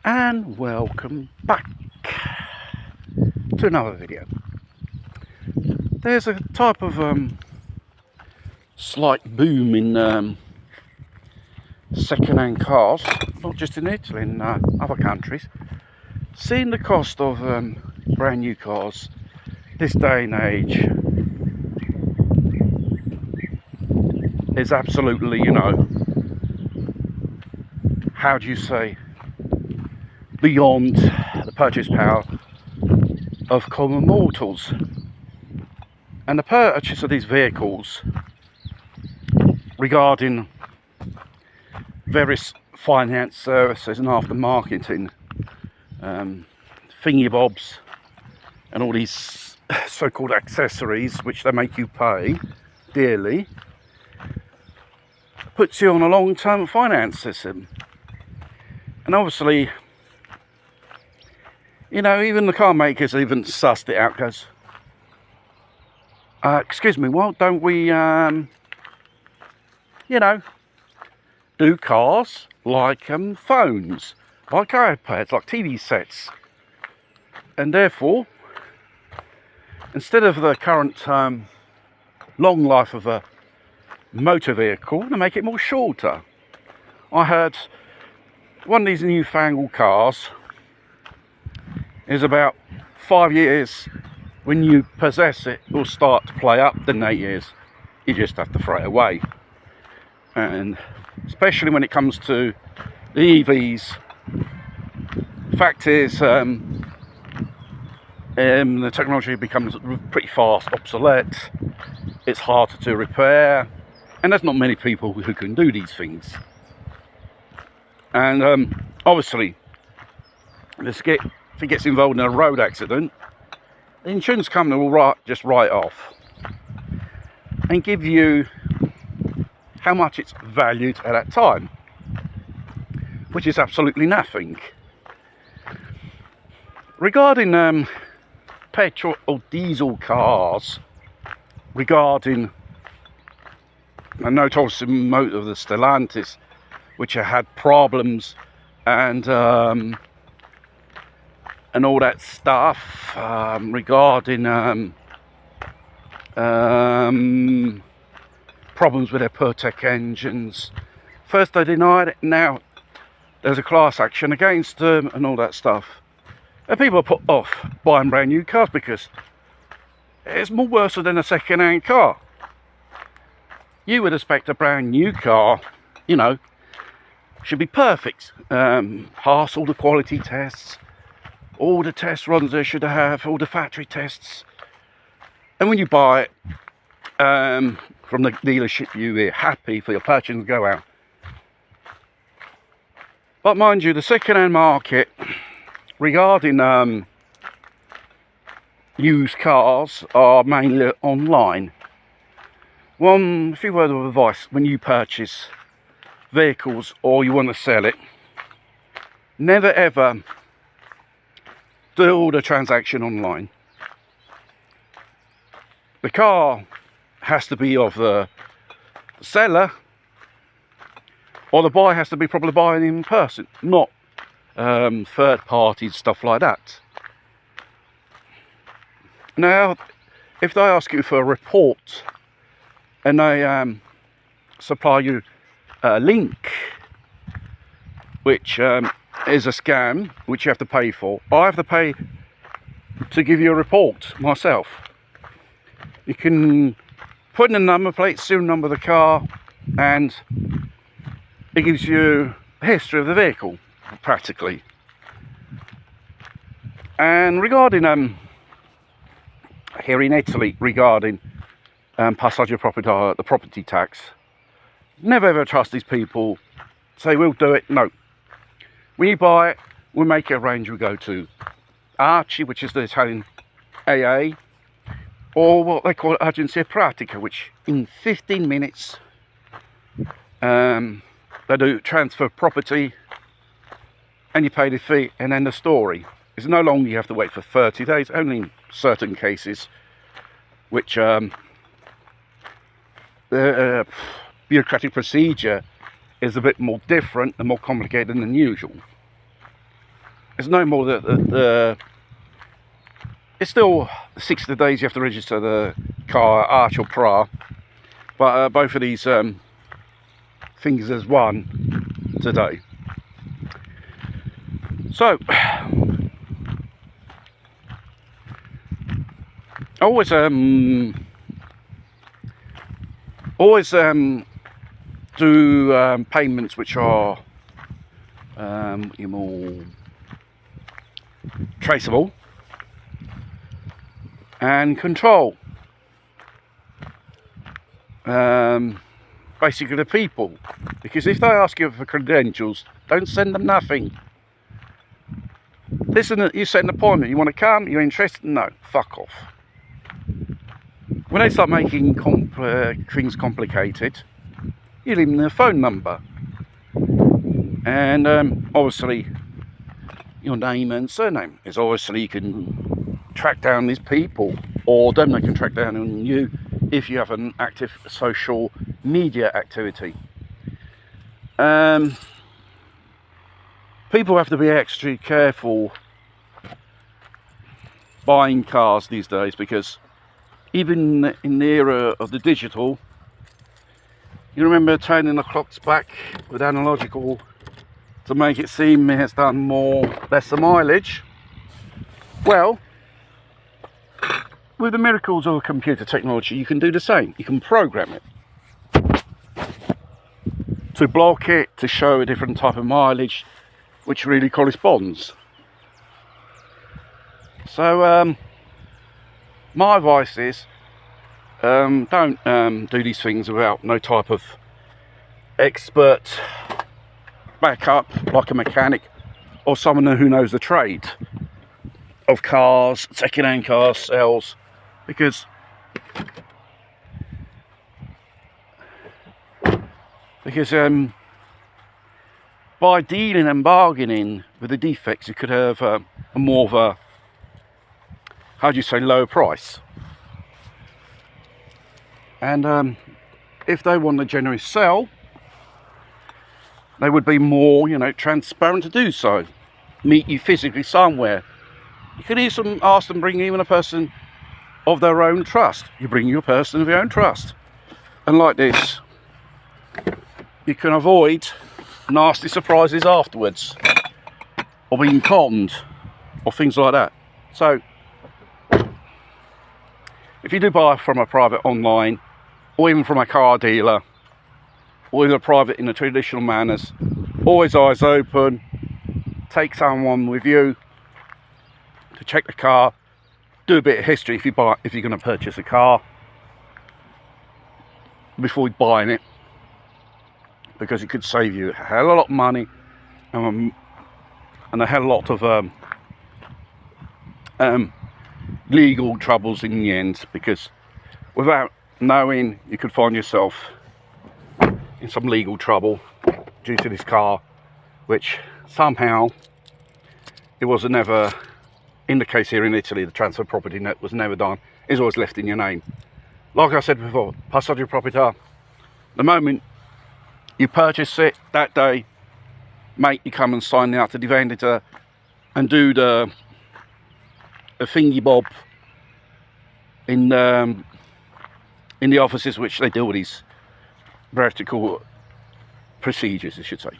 And welcome back to another video. There's a type of slight boom in second-hand cars, not just in Italy, in other countries. Seeing the cost of brand new cars this day and age is absolutely, how do you say, beyond the purchase power of common mortals. And the purchase of these vehicles, regarding various finance services and aftermarketing thingy bobs and all these so-called accessories which they make you pay dearly, puts you on a long-term finance system. And obviously, even the car makers even sussed it out, goes, excuse me, why don't we, do cars like phones, like iPads, like TV sets. And therefore, instead of the current long life of a motor vehicle, they make it more shorter. I heard one of these newfangled cars is about 5 years. When you possess it, will start to play up. Then 8 years, you just have to throw it away. And especially when it comes to the EVs, the fact is, the technology becomes pretty fast obsolete. It's harder to repair, and there's not many people who can do these things. And obviously, if it gets involved in a road accident, the insurance company will just write off and give you how much it's valued at that time, which is absolutely nothing. Regarding petrol or diesel cars, regarding a notorious motor of the Stellantis, which had problems and all that stuff, regarding problems with their Pertec engines. First they denied it, now there's a class action against them and all that stuff. And people are put off buying brand new cars because it's more worse than a second-hand car. You would expect a brand new car, should be perfect, pass all the quality tests, all the test runs they should have, all the factory tests. And when you buy it from the dealership, you're happy for your purchase to go out. But mind you, the second-hand market, regarding used cars, are mainly online. A few words of advice: when you purchase vehicles or you want to sell it, never ever do the transaction online. The car has to be of the seller, or the buyer has to be probably buying in person, not third parties, stuff like that. Now, if they ask you for a report and they supply you a link, which is a scam, which you have to pay for, I have to pay to give you a report myself. You can put in the number plate, serial number of the car, and it gives you a history of the vehicle, practically. And regarding here in Italy, regarding passaggio proprietario, the property tax, never ever trust these people. Say we'll do it. No. When you buy it, we'll make a range. We go to ACI, which is the Italian AA, or what they call Agenzia Pratica, which in 15 minutes they do transfer property and you pay the fee, and then the story. It's no longer you have to wait for 30 days, only in certain cases, which the bureaucratic procedure is a bit more different and more complicated than usual. It's no more that it's still 60 days you have to register the car, Arch or Pra, but both of these things as one today. So always do payments which are more traceable and control basically the people, because if they ask you for credentials, don't send them nothing. Listen, you set an appointment, you want to come, you're interested? No, fuck off. When they start making things complicated, you leave them their phone number and obviously your name and surname is obviously you can track down these people, or them they can track down on you if you have an active social media activity. People have to be extra careful buying cars these days, because even in the era of the digital, you remember turning the clocks back with analogical to make it seem it has done lesser mileage. Well, with the miracles of computer technology, you can do the same. You can program it to block it, to show a different type of mileage which really corresponds. So my advice is don't do these things without no type of expert backup, like a mechanic or someone who knows the trade of cars, second-hand car sales, because by dealing and bargaining with the defects, you could have a more of a, how do you say, lower price. And if they want to generally sell, they would be more, transparent to do so. Meet you physically somewhere. You can even ask them, bring even a person of their own trust. You bring you a person of your own trust. And like this, you can avoid nasty surprises afterwards, or being conned, or things like that. So, if you do buy from a private online, or even from a car dealer, or even a private in the traditional manners, always eyes open, take someone with you to check the car, do a bit of history if you're going to purchase a car before buying it, because it could save you a hell of a lot of money and a hell of a lot of legal troubles in the end, because without knowing, you could find yourself in some legal trouble due to this car, which somehow it was never, in the case here in Italy, the transfer property net was never done. It's always left in your name. Like I said before, passaggio proprietà. The moment you purchase it, that day, mate, you come and sign out to the vendita and do the thingy bob in the offices which they deal with these vertical procedures, I should say.